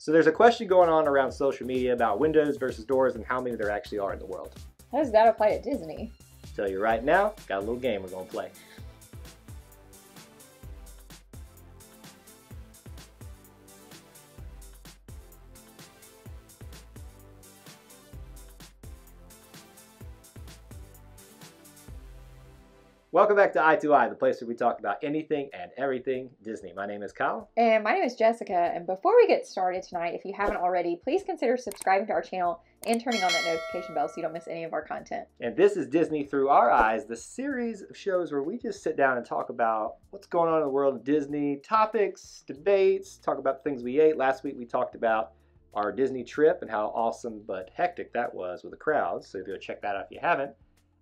So there's a question going on around social media about windows versus doors and how many there actually are in the world. How does that apply to Disney? I'll tell you right now, got a little game we're going to play. Welcome back to Eye to Eye, the place where we talk about anything and everything Disney. My name is Kyle. And my name is Jessica. And before we get started tonight, if you haven't already, please consider subscribing to our channel and turning on that notification bell so you don't miss any of our content. And this is Disney Through Our Eyes, the series of shows where we just sit down and talk about what's going on in the world of Disney, topics, debates, talk about the things we ate. Last week we talked about our Disney trip and how awesome but hectic that was with the crowds. So go check that out if you haven't.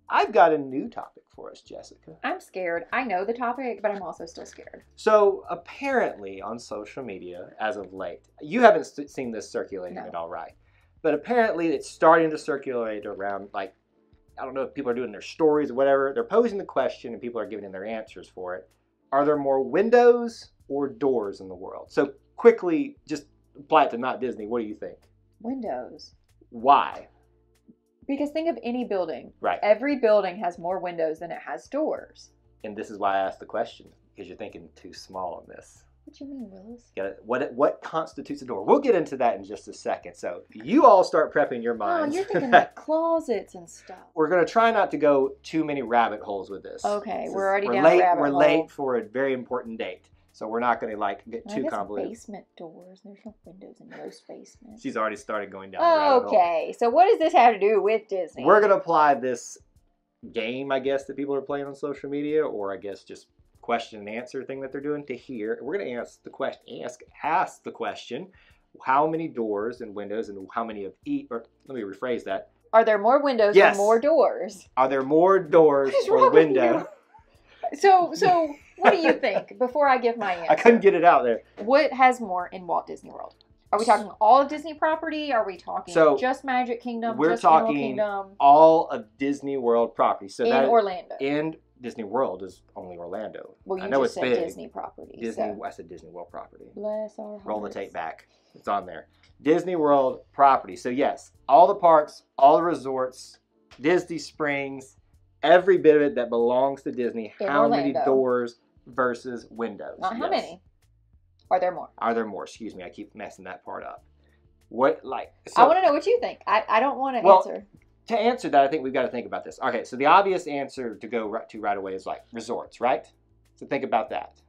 I've got a new topic for us, Jessica. I'm scared. I know the topic, but I'm also still scared. So apparently on social media, as of late, you haven't seen this circulating at all, right? But apparently it's starting to circulate around, like, I don't know if people are doing their stories or whatever. They're posing the question and people are giving their answers for it. Are there more windows or doors in the world? So quickly, just apply it to not Disney. What do you think? Windows. Why? Because think of any building. Right. Every building has more windows than it has doors. And this is why I asked the question, because you're thinking too small on this. What do you mean, Willis? What constitutes a door? We'll get into that in just a second. So you all start prepping your minds. Oh, you're thinking like closets and stuff. We're going to try not to go too many rabbit holes with this. Okay, we're already down a rabbit hole. We're late for a very important date. So we're not going to like get too convoluted. Basement doors. There's no windows in most basements. She's already started going down the rabbit hole. Okay, so what does this have to do with Disney? We're going to apply this game, I guess, that people are playing on social media, or I guess just question and answer thing that they're doing to here. We're going to ask the question, how many doors and windows and how many of each, or let me rephrase that. Are there more windows or more doors? Are there more doors or windows? So what do you think before I give my answer? I couldn't get it out there. What has more in Walt Disney World? Are we talking all of Disney property? Are we talking just Magic Kingdom? We're just talking Kingdom? All of Disney World property. So in Orlando. And Disney World is only Orlando. Well, you I know just it's said big. Disney property. I said Disney World property. Bless our hearts. Roll the tape back. It's on there. Disney World property. So yes, all the parks, all the resorts, Disney Springs, every bit of it that belongs to Disney. In how Orlando. many doors versus windows? Not how many. Are there more? Are there more? Excuse me, I keep messing that part up. What, like... So, I want to know what you think. I don't want to answer. To answer that, I think we've got to think about this. Okay, so the obvious answer to go right away is like resorts, right? So think about that.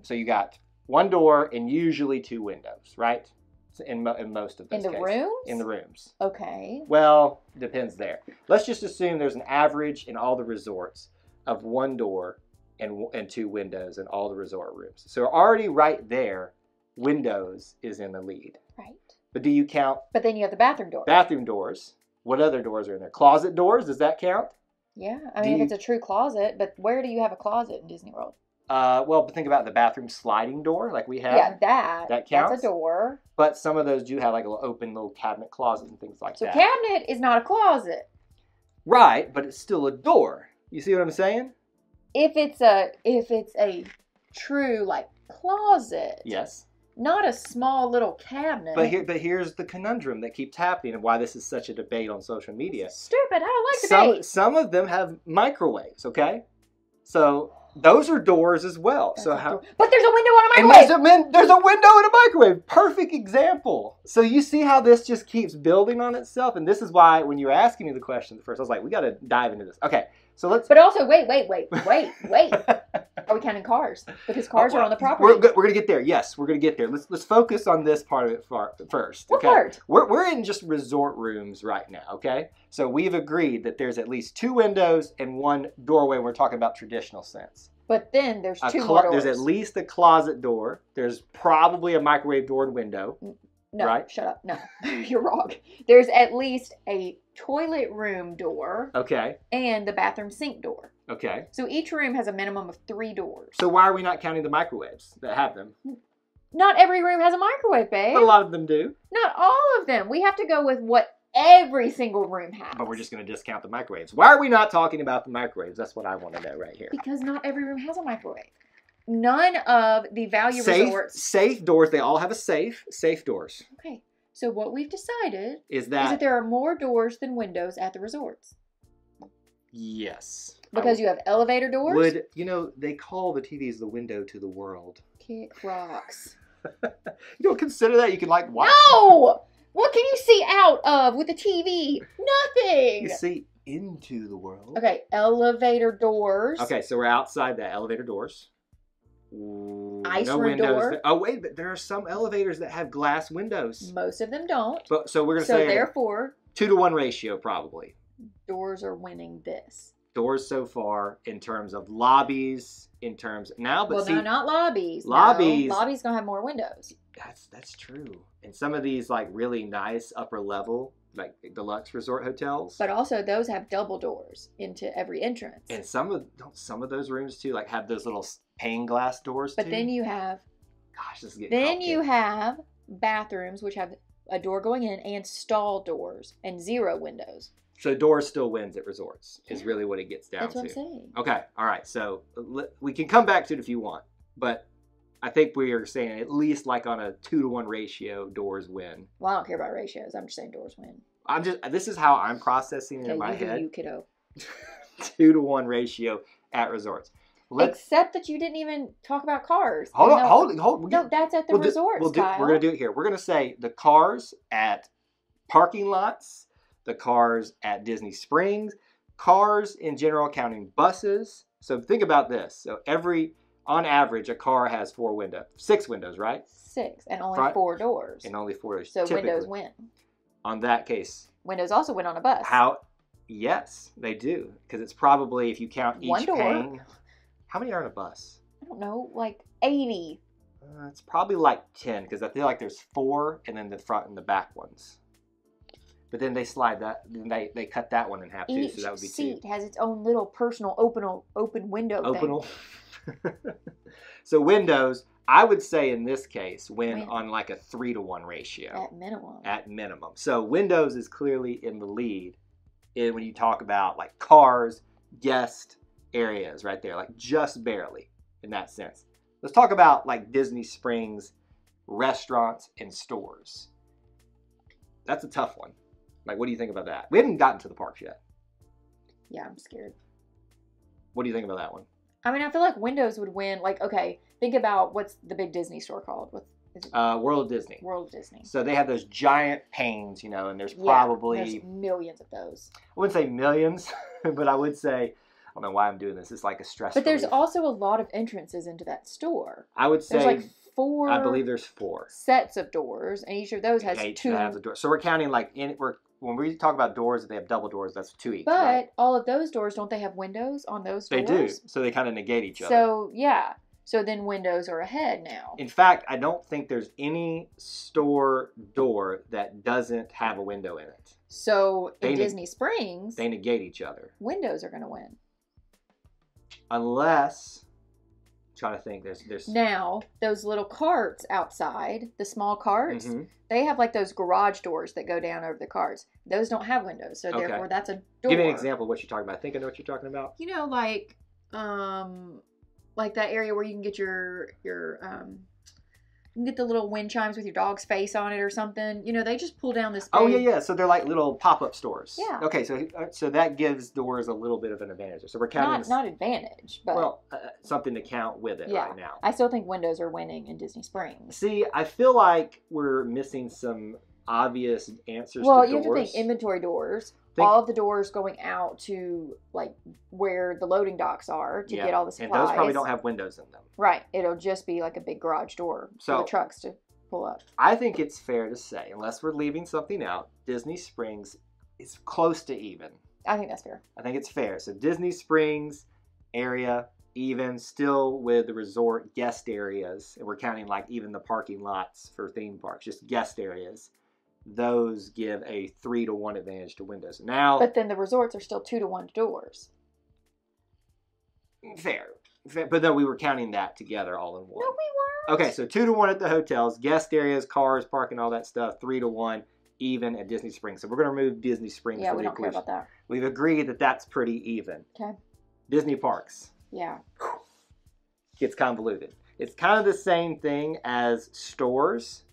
So you got one door and usually two windows, right? So in most of those cases. In the rooms? In the rooms. Okay. Well, depends there. Let's just assume there's an average in all the resorts of one door and two windows in all the resort rooms. So already right there, windows is in the lead. Right. But do you count? But then you have the bathroom doors. Bathroom doors. What other doors are in there? Closet doors, does that count? Yeah, I mean, if it's a true closet, but where do you have a closet in Disney World? Well, think about the bathroom sliding door like we have. Yeah, that counts. That's a door. But some of those do have like a little open little cabinet closet and things like that. So cabinet is not a closet. Right, but it's still a door. You see what I'm saying? If it's a true like closet. Yes. Not a small little cabinet. But here's the conundrum that keeps happening and why this is such a debate on social media. Stupid. I don't like debates. Some of them have microwaves, okay? So those are doors as well. But there's a window and a microwave. And there's a window and a microwave. Perfect example. So you see how this just keeps building on itself? And this is why when you were asking me the question at first, I was like, we got to dive into this. Okay, so let's... But also, wait. Are we counting cars? Because cars are on the property. We're going to get there. Yes, we're going to get there. Let's focus on this part of it first. What part? We're in just resort rooms right now, okay? So we've agreed that there's at least two windows and one doorway when we're talking about traditional sense. But then there's two more doors. There's at least a closet door. There's probably a microwave door and window. No, right? Shut up. No, you're wrong. There's at least a toilet room door. Okay. And the bathroom sink door. Okay. So each room has a minimum of 3 doors. So why are we not counting the microwaves that have them? Not every room has a microwave, babe. But a lot of them do. Not all of them. We have to go with what every single room has. But we're just going to discount the microwaves. Why are we not talking about the microwaves? That's what I want to know right here. Because not every room has a microwave. none of the value resorts. Safe doors. They all have a safe. Safe doors. Okay. So what we've decided is is that that there are more doors than windows at the resorts. Yes. Because you have elevator doors? They call the TVs the window to the world. Kick rocks. You don't consider that? You can watch. No! What can you see out of with the TV? Nothing! You see into the world. Okay, elevator doors. Okay, so we're outside the elevator doors. Ice no room windows. door. Oh, wait, but there are some elevators that have glass windows. Most of them don't. But so we're going to So say therefore, 2-to-1 ratio probably. doors are winning this. Doors so far in terms of lobbies, in terms now, but no, not lobbies. Lobbies. No, lobbies gonna have more windows. That's true. And some of these really nice upper level, like deluxe resort hotels. But also those have double doors into every entrance. And some of those rooms too have those little pane glass doors but too. then you have gosh, this is getting complicated. you have bathrooms which have a door going in and stall doors and 0 windows. So doors still wins at resorts is really what it gets down to. That's what I'm saying. Okay, all right. So we can come back to it if you want, but I think we are saying at least on a 2-to-1 ratio, doors win. Well, I don't care about ratios. I'm just saying doors win. This is how I'm processing it in my head. You kiddo. 2-to-1 ratio at resorts. Except that you didn't even talk about cars. Hold on. No, that's at the resorts, Kyle. We're going to do it here. We're going to say the cars at parking lots, the cars at Disney Springs, cars in general, counting buses. So think about this. So on average, a car has 6 windows, right? 6, and only 4 doors. And only 4 doors. So typically. windows win. On that case. Windows also win on a bus. Yes, they do. Because it's probably, if you count each pane. How many are on a bus? I don't know, 80. It's probably 10, because I feel like there's 4, and then the front and the back ones. But then they slide that, they cut that one in half too, so that would be 2. Each seat has its own little personal open window thing. So windows, I would say in this case, win on a 3-to-1 ratio. At minimum. So windows is clearly in the lead when you talk about cars, guest areas right there, just barely in that sense. Let's talk about Disney Springs restaurants and stores. That's a tough one. What do you think about that? We haven't gotten to the parks yet. Yeah, I'm scared. What do you think about that one? I mean, I feel like windows would win. Okay, think about what's the big Disney store called? World of Disney. World of Disney. So they have those giant panes, and there's probably... there's millions of those. I wouldn't say millions, but I would say... I don't know why I'm doing this. It's a stress But there's relief. also a lot of entrances into that store. I would say... There's 4... I believe there's 4. Sets of doors, and each of those has 2... Has a door. So we're counting when we talk about doors, if they have double doors, that's 2 each. But right? all of those doors, don't they have windows on those doors? They do. So they kind of negate each other. So, yeah. So then windows are ahead now. In fact, I don't think there's any store door that doesn't have a window in it. So in Disney Springs, they negate each other. Windows are going to win. Unless... trying to think. There's now those little carts outside, the small carts, they have those garage doors that go down over the carts. Those don't have windows, so therefore that's a door. Give me an example of what you're talking about. I think I know what you're talking about. That area where you can get your you can get the little wind chimes with your dog's face on it or something. They just pull down this big... Oh, yeah. So they're little pop-up stores. Yeah. Okay, so that gives doors a little bit of an advantage. So we're counting... Not advantage, but... something to count with it right now. I still think windows are winning in Disney Springs. See, I feel like we're missing some obvious answers to doors. Well, you have to think inventory doors. All of the doors going out to where the loading docks are to get all the supplies. And those probably don't have windows in them. Right. It'll just be a big garage door for the trucks to pull up. I think it's fair to say, unless we're leaving something out, Disney Springs is close to even. I think that's fair. I think it's fair. So Disney Springs area, even, still with the resort guest areas, and we're counting even the parking lots for theme parks, just guest areas. Those give a 3-to-1 advantage to windows. Now, but then the resorts are still 2-to-1 doors. Fair. But then we were counting that together all in one. No, we weren't. Okay, so 2-to-1 at the hotels, guest areas, cars, parking, all that stuff. 3-to-1 even at Disney Springs. So we're going to remove Disney Springs. Yeah, we don't care about that. We've agreed that that's pretty even. Okay. Disney parks. Yeah. gets convoluted. It's kind of the same thing as stores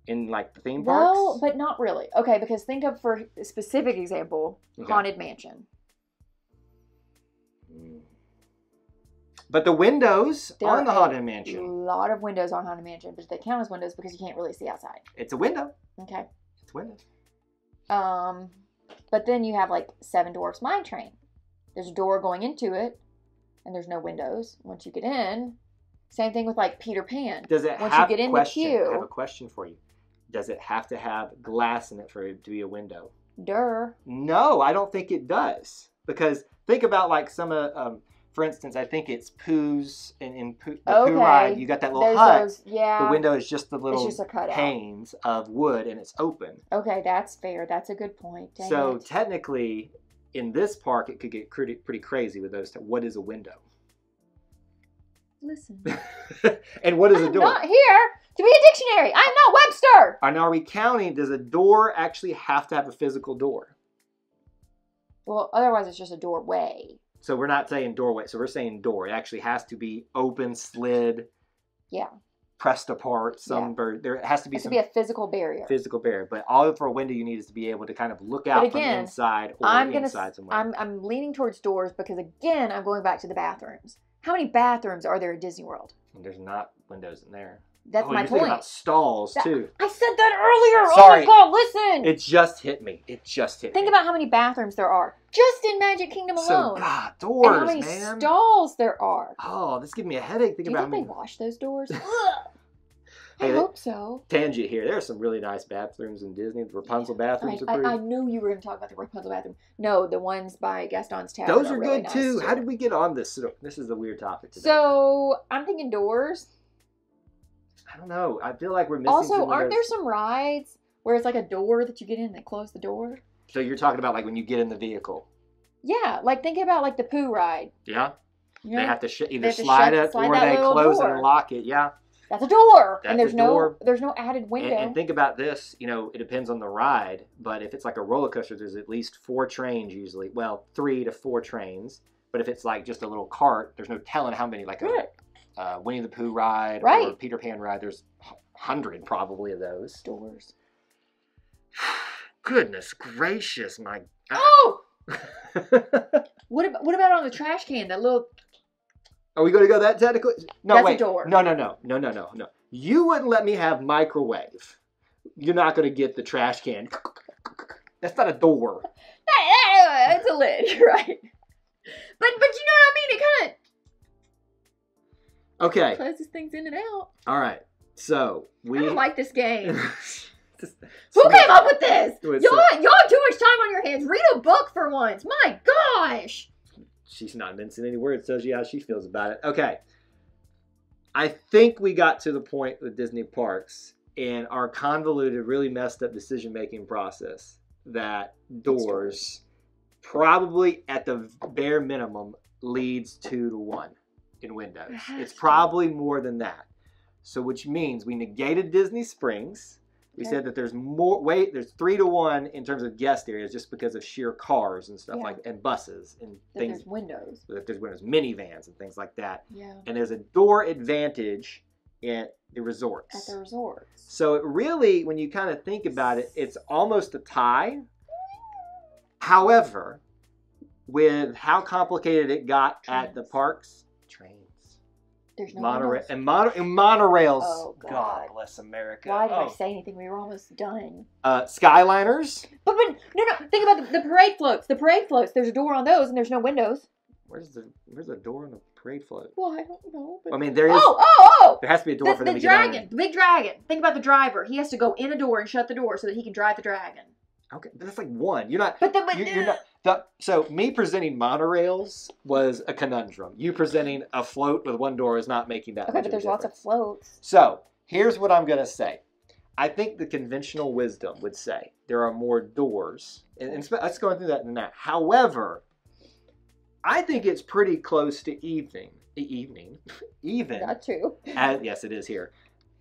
in like the theme parks. Well, but not really. Okay, because think of, for a specific example, Haunted Mansion. But the windows on the Haunted Mansion. A lot of windows on Haunted Mansion, but they count as windows because you can't really see outside. It's a window. Okay. It's a window. But then you have like Seven Dwarfs Mine Train. There's a door going into it, and there's no windows once you get in. Same thing with like Peter Pan. Does it once have you get in I the queue? I have a question for you. Does it have to have glass in it for it to be a window? Durr. No, I don't think it does. Because think about like some of, for instance, I think it's Pooh's in the Pooh ride. You got that little hut. Those, yeah. The window is just the little just a cutout. panes of wood, and it's open. Okay, that's fair. That's a good point. Dang so it. technically, in this park, it could get pretty crazy with those. What is a window? Listen. And what is a door? I'm not here to be a dictionary. I'm not Webster. And are we counting? Does a door actually have to have a physical door? Well, otherwise it's just a doorway. So we're not saying doorway. So we're saying door. It actually has to be open, slid. Yeah. Pressed apart. There has to be a physical barrier. Physical barrier. But all for a window you need is to be able to kind of look out from inside or inside somewhere. I'm leaning towards doors because again I'm going back to the bathrooms. How many bathrooms are there at Disney World? There's not windows in there. That's my point. About stalls too. I said that earlier. Sorry. Oh my God, listen. It just hit me. Think about how many bathrooms there are just in Magic Kingdom alone. Doors, and how many stalls there are. Oh, this gives me a headache. Do you think they wash those doors? Hey, I hope so. Tangent here. There are some really nice bathrooms in Disney. The Rapunzel bathrooms are pretty. I knew you were going to talk about the Rapunzel bathroom. No, the ones by Gaston's Tower. Those are really good nice too. How did we get on this? This is a weird topic today. So I'm thinking doors. I don't know. I feel like we're missing. Also, aren't there some rides where it's like a door that you get in and they close the door? So you're talking about like when you get in the vehicle. Yeah, like think about like the Pooh ride. Yeah. You know, they have to either slide it or they close it and lock it. Yeah. That's a door. That's and there's a door. there's no added window. And think about this, it depends on the ride, but if it's like a roller coaster, there's at least 4 trains usually. Well, 3 to 4 trains. But if it's like just a little cart, there's no telling how many, like a Winnie the Pooh ride or Peter Pan ride. There's 100 probably of those. Doors. Goodness gracious, my... Oh! What about on the trash can? That little... Are we going to go that technical? No, That's wait. a door. No. You wouldn't let me have microwave. You're not going to get the trash can. That's not a door. It's a lid, you're right. But you know what I mean? It kind of closes things in and out. All right. So I don't like this game. Who came up with this? Y'all have too much time on your hands. Read a book for once. My gosh. She's not mincing any words. Tells you how she feels about it. Okay. I think we got to the point with Disney parks and our convoluted, really messed up decision-making process that doors probably at the bare minimum leads 2 to 1 in windows. It's probably more than that. So which means we negated Disney Springs. We said that there's there's 3 to 1 in terms of guest areas just because of sheer cars and stuff and buses and things. There's windows. There's windows, minivans and things like that. Yeah. And there's a door advantage at the resorts. At the resorts. So it really, when you kind of think about it, it's almost a tie. However, with how complicated it got at the parks, trains. There's no monorail and monorails. Oh, God bless America. Why did I say anything? We were almost done. Skyliners. But no. Think about the parade floats. The parade floats. There's a door on those, and there's no windows. Where's the door on the parade float? Well, I don't know. But... I mean, there is. Oh! There has to be a door for them to get on. The big dragon. Think about the driver. He has to go in a door and shut the door so that he can drive the dragon. Okay, but that's like one. You're not. You're not. So me presenting monorails was a conundrum. You presenting a float with one door is not making that. Okay, but there's lots of floats. So here's what I'm gonna say. I think the conventional wisdom would say there are more doors, and let's go through that in that. However, I think it's pretty close to even. Not true. Yes, it is here.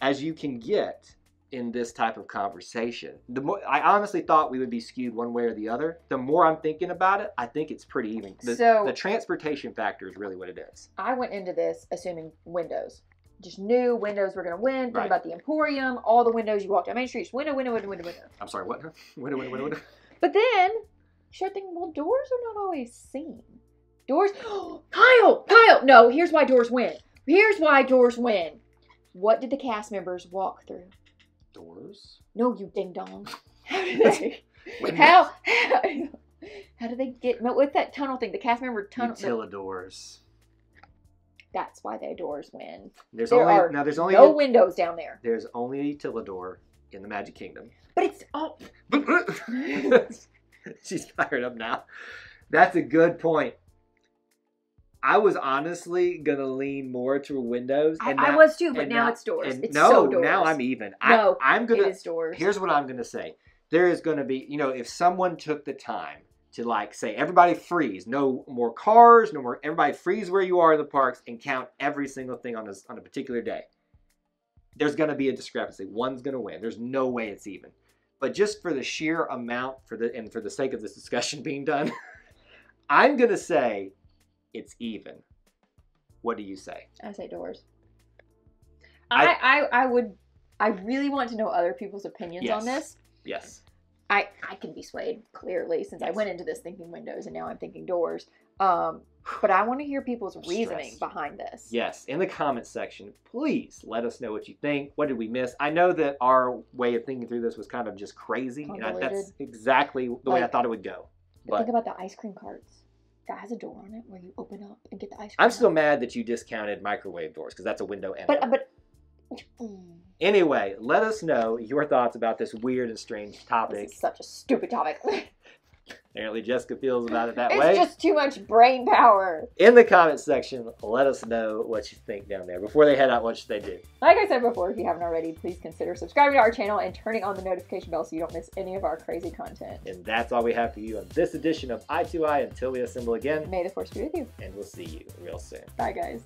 As you can get in this type of conversation. The more I honestly thought we would be skewed one way or the other. The more I'm thinking about it, I think it's pretty even. The transportation factor is really what it is. I went into this assuming windows. Just knew windows were going to win. Think about the Emporium, all the windows. You walk down Main Street, just window. I'm sorry, what? Window. But then you start thinking, well, doors are not always seen. Doors. Kyle. No, here's why doors win. What did the cast members walk through? Doors? No, you ding dong. How did they? how did they get with that tunnel thing? The cast member tunnel. Utilidors. That's why their doors win. There's only no windows down there. There's only a utilidor in the Magic Kingdom. But it's oh. She's fired up now. That's a good point. I was honestly gonna lean more to windows. I was too, but now it's doors. Doors. Now I'm even. I'm gonna. It is doors. Here's what I'm gonna say. There is gonna be, if someone took the time to say, everybody freeze, no more cars, no more. Everybody freeze where you are in the parks and count every single thing on a particular day. There's gonna be a discrepancy. One's gonna win. There's no way it's even. But just for the sheer amount, for the sake of this discussion being done, I'm gonna say. It's even. What do you say? I say doors. I really want to know other people's opinions on this. Yes. I can be swayed, clearly, since I went into this thinking windows and now I'm thinking doors. But I want to hear people's reasoning behind this. Yes. In the comments section, please let us know what you think. What did we miss? I know that our way of thinking through this was kind of just crazy. And that's exactly the way I thought it would go. But think about the ice cream carts. That has a door on it where you open up and get the ice cream. I'm still mad that you discounted microwave doors because that's a window and door. But Anyway, let us know your thoughts about this weird and strange topic. This is such a stupid topic. Apparently Jessica feels about it that way. It's just too much brain power. In the comments section, let us know what you think down there. Before they head out, what should they do? Like I said before, if you haven't already, please consider subscribing to our channel and turning on the notification bell so you don't miss any of our crazy content. And that's all we have for you on this edition of Eye to Eye until we assemble again. May the Force be with you. And we'll see you real soon. Bye, guys.